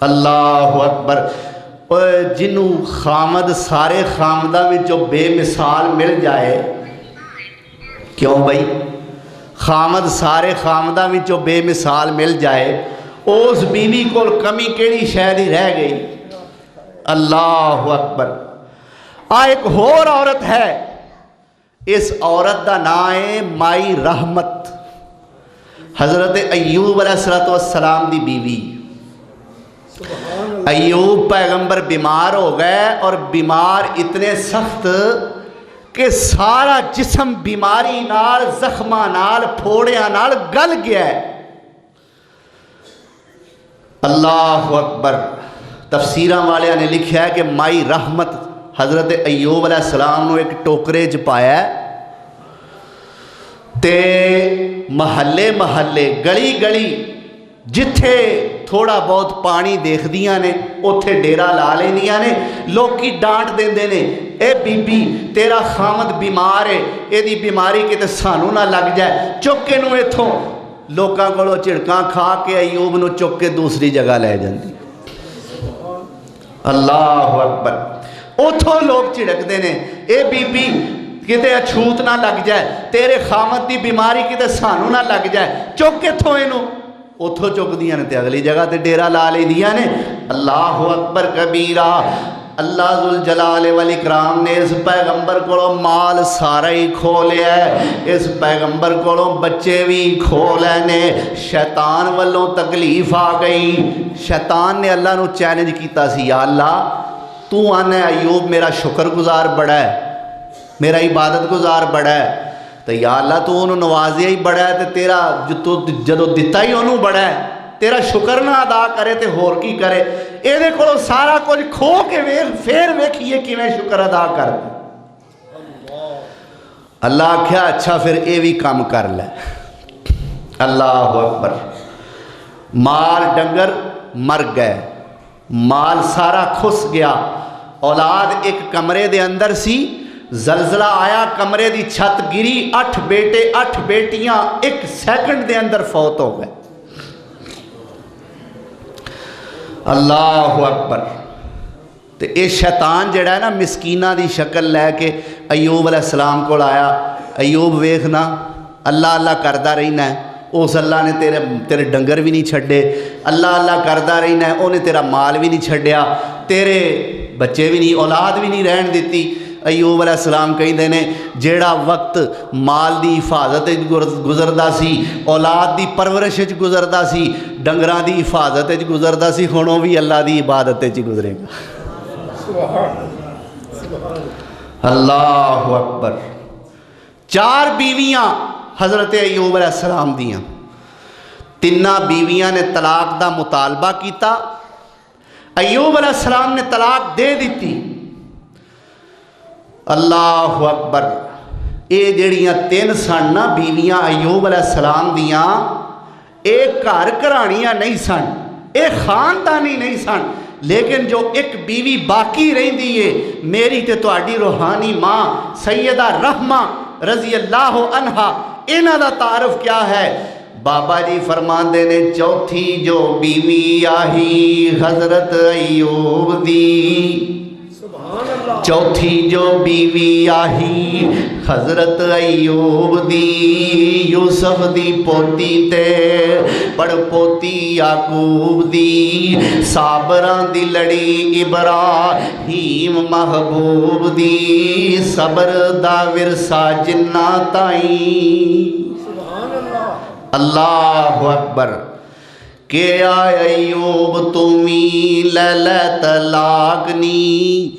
اللہ اکبر۔ جنوں خامد سارے خامدہ میں جو بے مثال مل جائے، کیوں بھائی؟ خامد سارے خامدہ میں جو بے مثال مل جائے، اس بیوی کو کمی کیڑی شاید ہی رہ گئی۔ اللہ اکبر۔ ایک اور عورت ہے، اس عورت دا نام ہے مائی رحمت، حضرت ایوب علیہ السلام دی بیوی۔ ایوب پیغمبر بیمار ہو گئے، اور بیمار اتنے سخت کہ سارا جسم بیماری نال، زخماں نال، پھوڑیاں نال گل گیا ہے۔ اللہ اکبر۔ تفسیراں والے نے لکھا ہے کہ مائی رحمت حضرت ایوب علیہ السلام نے ایک ٹوکرے چ پایا ہے، تے محلے محلے، گلی گلی جتھے تھوڑا بہت پانی دیکھ دیاں نے اتھے ڈیرا لا لیندیاں نے۔ لوکی ڈانٹ دیندے نے، اے بی بی تیرا خامد بیمار ہے، اے دی بیماری کتے سانو نہ لگ جائے، چکے نو ایتھوں لوکاں کولو چڑکاں کھا کے ایوب نو چک کے دوسری جگہ لے جاندی۔ اللہ اکبر۔ اتھوں لوگ چڑک دینے، اے بی بی کتے اچھوت نہ لگ جائے، تیرے خامد دی بیماری کتے سانو نہ لگ جائے، چک کے تھو اینو، اتھو چک دیاں نے تے اگلی جگہ تے ڈیرا لا لے دیاں نے۔ اللہ اکبر کبیرہ۔ اللہ ذوالجلال والاکرام نے اس پیغمبر کو مال سارا ہی کھو لیا ہے، اس پیغمبر کو بچے بھی کھو لینے۔ شیطان والوں تکلیف آ گئی۔ شیطان نے اللہ نو چیلنج کیتا سی، یا اللہ تو آنا ایوب میرا شکر گزار بڑا ہے، میرا عبادت گزار بڑا ہے، تو یا اللہ تو انہوں نوازیا ہی بڑا ہے، تو تیرا جدو دتا ہی انہوں بڑا ہے، تیرا شکر نہ ادا کرے تے ہور کی کرے؟ اے دے کولو سارا کچھ کھو کے پھر ویکھیے کیویں شکر ادا کر دے۔ اللہ آکھیا اچھا پھر اے بھی کام کر لے۔ اللہ اکبر۔ مال ڈنگر مر گئے، مال سارا کھس گیا، اولاد ایک کمرے دے اندر سی، زلزلہ آیا، کمرے دی چھت گری، 8 بیٹے 8 بیٹیاں 1 سیکنڈ دے اندر فوت ہو گئے۔ اللہ اکبر۔ تو اے شیطان جڑا ہے نا مسکینہ دی شکل لے کے ایوب علیہ السلام کو آیا، ایوب ویکھنا اللہ اللہ کردہ رہنا ہے، اس اللہ نے تیرے ڈنگر بھی نہیں چھڑے، اللہ اللہ کردہ رہنا ہے، انہیں تیرا مال بھی نہیں چھڑیا، تیرے بچے بھی نہیں، اولاد بھی نہیں رہن دیتی۔ ایوب علیہ السلام کہیں دینے جیڑا وقت مال دی حفاظت گزردہ سی، اولاد دی پرورش گزردہ سی، ڈنگران دی حفاظت گزردہ سی، ہونوں بھی اللہ دی عبادت گزرے گا۔ اللہ اکبر۔ 4 بیویاں حضرت ایوب علیہ السلام دیاں، 3 بیویاں نے طلاق دا مطالبہ کیتا، ایوب علیہ السلام نے طلاق دے دیتی۔ اللہ اکبر۔ اے جڑیاں 3 سن نا بیویاں ایوب علیہ السلام دیاں، اے گھر گھرانیاں نہیں سن، اے خاندانی نہیں سن، لیکن جو ایک بیوی باقی رہندی ہے میری تے تہاڈی روحانی ماں سیدہ رحمہ رضی اللہ عنہا، انہاں دا تعارف کیا ہے؟ بابا جی فرماندے نے چوتھی جو بیوی آہی حضرت ایوب دی، چوتھی جو بیوی آہی حضرت ایوب دی، یوسف دی پوتی تے پڑ پوتی یعقوب دی، صابران دی لڑی ابراہیم محبوب دی، صبر دا ورثہ جنہ تائیں۔ اللہ اکبر۔ کہ آئے ایوب تمی لے طلاق نی،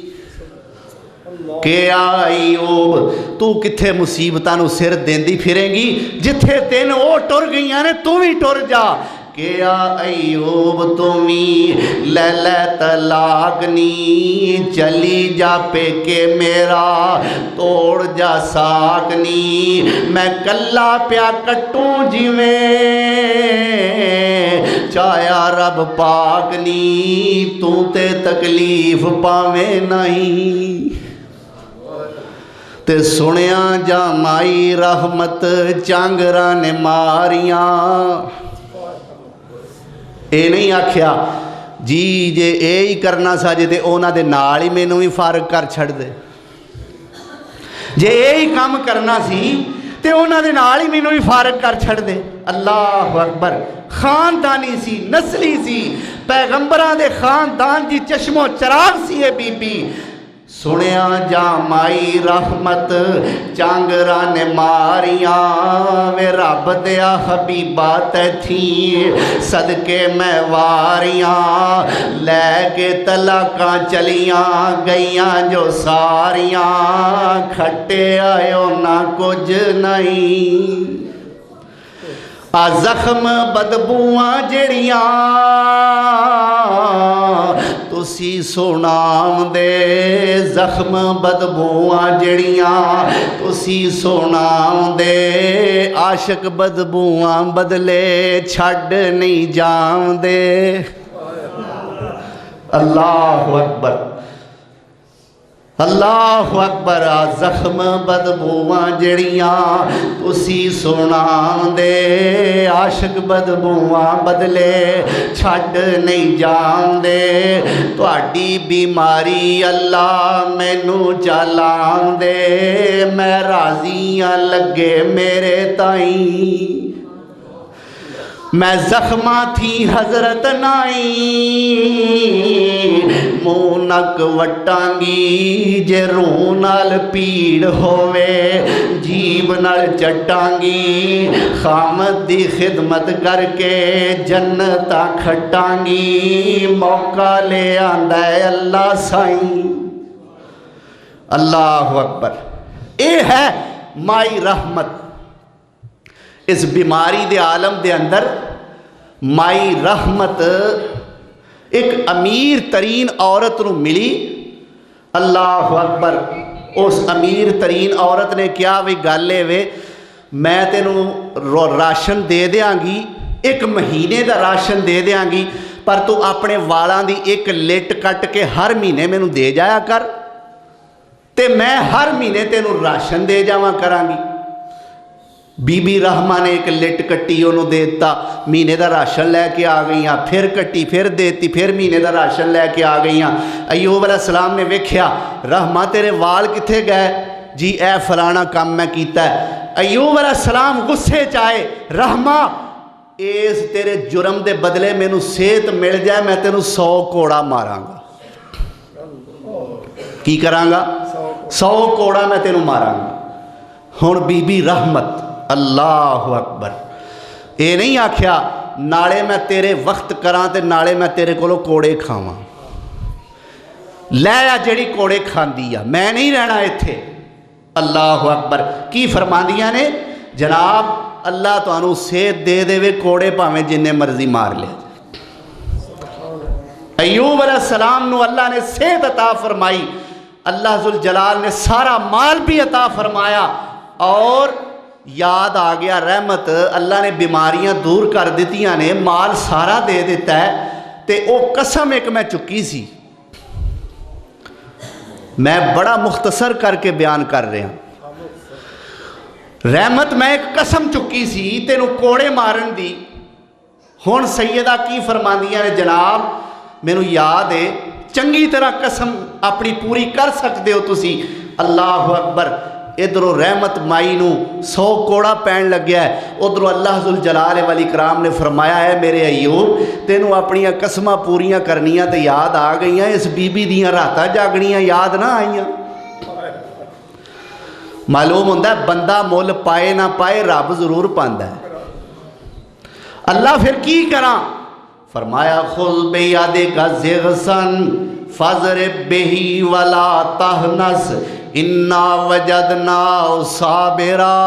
کہ آئے ایوب تو کتھے مصیبتاں نو سر دیندی پھریں گی، جتھے تین او ٹر گئیاں نے تو بھی ٹر جا۔ کہ آئے ایوب تمی لے طلاق نی، چلی جا پہ کہ میرا توڑ جا ساک نی، میں کلا پیا کٹوں جی میں چایا رب پاک نی، تو تے تکلیف پاویں نہیں۔ تے سنیا جا مائی رحمت چانگراں نے ماریاں، اے نہیں آکھیا جی جے اے ہی کرنا سا جے تے اونا دے نال ہی مینوں بھی فارغ کر چھڑ دے، جے اے ہی کام کرنا سی تے اونا دے نال ہی مینوں بھی فارغ کر چھڑ دے۔ اللہ اکبر، خاندانی سی، نسلی سی، پیغمبراں دے خاندان دی چشم و چراغ سی اے بی بی۔ سنیا جا مائی رحمت چانگراں نے ماریاں، وے رب دیا حبیبہ تے تھی صدقے میں واریاں، لے کے طلاقاں چلیاں گئیاں جو ساریاں، کھٹے آئیو نہ کچھ نہیں، آ زخم بدبواں جڑیاں تسی سونام دے، زخم بدبواں جڑیاں تسی سونام دے، عاشق بدبواں بدلے چھڈ نہیں جام دے۔ اللہ اکبر، اللہ اکبر، آ زخم بدبواں جڑیاں تسی سونام دے، عاشق بدبواں بدلے چھڈ نہیں جان دے، تہاڈی بیماری اللہ مینوں چلان دے، میں راضی ہاں لگے میرے تائیں، میں زخماں تھی حضرت نائی، منہ نک وٹانگی جے روح نال پیڑ ہووے، جیب نال چٹانگی، خامد دی خدمت کر کے جنتاں کھٹانگی، موقع لے آندا ہے اللہ سائیں۔ اللہ اکبر، اے ہے مائی رحمت۔ اس بیماری دے عالم دے اندر مائی رحمت ایک امیر ترین عورت نو ملی۔ اللہ اکبر، اس امیر ترین عورت نے کیا وی گالے وے، میں تینوں راشن دے دیاں گی، ایک مہینے دا راشن دے دیاں گی، پر تو اپنے والاں دی ایک لٹ کٹ کے ہر مہینے میں دے جایا کر، تے میں ہر مہینے تینوں راشن دے جاواں کراں گی۔ بی بی رحمہ نے ایک لٹ کٹی انہوں دیتا، مہینے دا راشن لے کے آ گئیاں، پھر کٹی پھر دیتی، پھر مہینے دا راشن لے کے آ گئیاں۔ ایوب علیہ السلام نے ویکھیا، رحمہ تیرے وال کتھے گئے؟ جی اے فلانا کام میں کیتا ہے۔ ایوب علیہ السلام غصے چاہے، رحمہ اس تیرے جرم دے بدلے میں نو صحت مل جائے، میں تینوں 100 کوڑا ماراں گا۔ کی کراں گا؟ 100 کوڑا میں تینوں ماراں گا۔ ہن بی بی رحمت، اللہ اکبر، اے نہیں آکھیا نالے میں تیرے وقت کراں تے نالے میں تیرے کولو کوڑے کھاواں، لے آ جڑی کوڑے کھاندیا، میں نہیں رہنا ایتھے۔ اللہ اکبر، کی فرماندیاں نے جناب اللہ تانوں صحت دے دے وے، کوڑے پاویں جننے مرضی مار لے۔ ایوب علیہ السلام نو اللہ نے صحت عطا فرمائی، اللہ ذوالجلال نے سارا مال بھی عطا فرمایا، اور یاد آ گیا رحمت، اللہ نے بیماریاں دور کر دیتیاں نے، مال سارا دے دیتا ہے، تے او قسم ایک میں چکی سی، میں بڑا مختصر کر کے بیان کر رہا ہوں۔ رحمت میں ایک قسم چکی سی تینوں کوڑے مارن دی، ہون سیدہ کی فرماندیاں نے جناب مینوں یاد ہے، چنگی طرح قسم اپنی پوری کر سکتے ہو تسی۔ اللہ اکبر، ادھروں رحمت مائی نو 100 کوڑا پین لگیا ہے، ادھروں اللہ ذوالجلال والاکرام نے فرمایا ہے میرے ایوب تینوں اپنیاں قسماں پوریاں کرنیاں تے یاد آ گئیاں، اس بی بی دیاں راتاں جاگنیاں یاد نہ آئیاں۔ معلوم ہوندہ ہے بندہ مول پائے نہ پائے رب ضرور پاندہ ہے۔ اللہ پھر کی کراں؟ فرمایا خذ بیدک ضغثاً فاضرب بہ ولا تحنث انا وجدناہ صابرا۔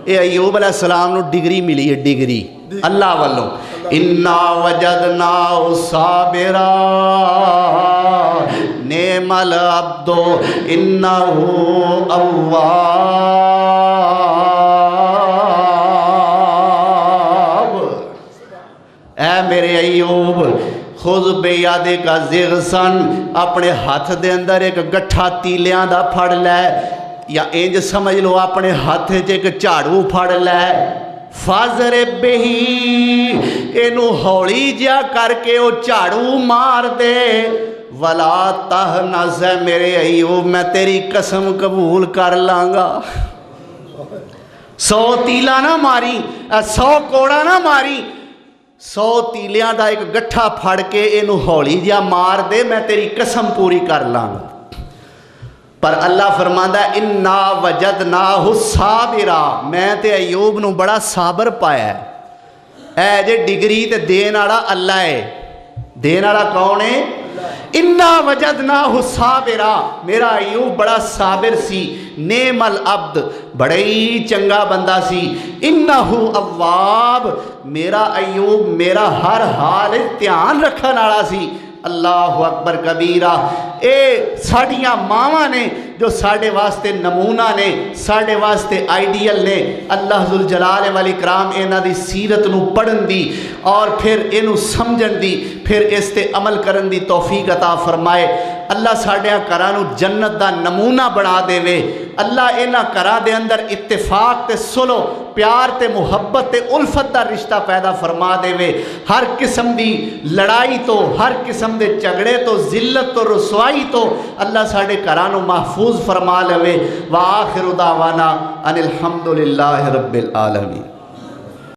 اے ایوب علیہ السلام نو ڈگری ملی ہے، ڈگری اللہ والوں، انا وجدناہ صابرا نعم العبد انہ اواب۔ اے میرے ایوب خود بیدک ضغثاً، اپنے ہاتھ دے اندر ایک گٹھا تیلیاں دا پھڑ لے، یا انج سمجھ لو اپنے ہاتھ ایک جھاڑو پھڑ لے، فَاضْرِب بِّهِ اینو ہولی جیا کر کے او جھاڑو مار دے وَلَا تَحْنَثْ میرے ایوب میں تیری قسم قبول کر لانگا 100 تیلا نہ ماری 100 کوڑا نہ ماری 100 تیلیاں دا ایک گٹھا پھڑ کے اینو ہولی جیا مار دے میں تیری قسم پوری کر لانگا پر اللہ فرماندا ہے اِنَّا وَجَدْنَاهُ صَابِرًا میں تے ایوب نو بڑا صابر پایا ہے اے جے ڈگری تے دین والا اللہ ہے دین والا کون ہے اِنَّا وَجَدْنَاهُ صَابِرًا میرا ایوب بڑا صابر سی نعم العبد بڑے ہی چنگا بندہ سی اِنَّهُ اواب میرا ایوب میرا ہر حال دھیان رکھن والا سی اللہ اکبر کبیرہ اے ساڑیاں ماواں نے جو ساڑے واسطے نمونہ نے ساڑے واسطے آئیڈیل نے اللہ ذوالجلال والاکرام اینا دی سیرت نو پڑھن دی اور پھر اینو سمجھن دی پھر اس تے عمل کرن دی توفیق عطا فرمائے اللہ ساڑیاں کرانو جنت دا نمونہ بنا دے وے اللہ اینا کرا دے اندر اتفاق تے سلو پیار تے محبت تے الفت دا رشتہ پیدا فرما دے وے ہر قسم دی لڑائی تو ہر قسم دے جھگڑے تو ذلت تو رسوائی تو اللہ ساڑے کرانو محفوظ فرما لے وآخر دعوانا ان الحمدللہ رب العالمین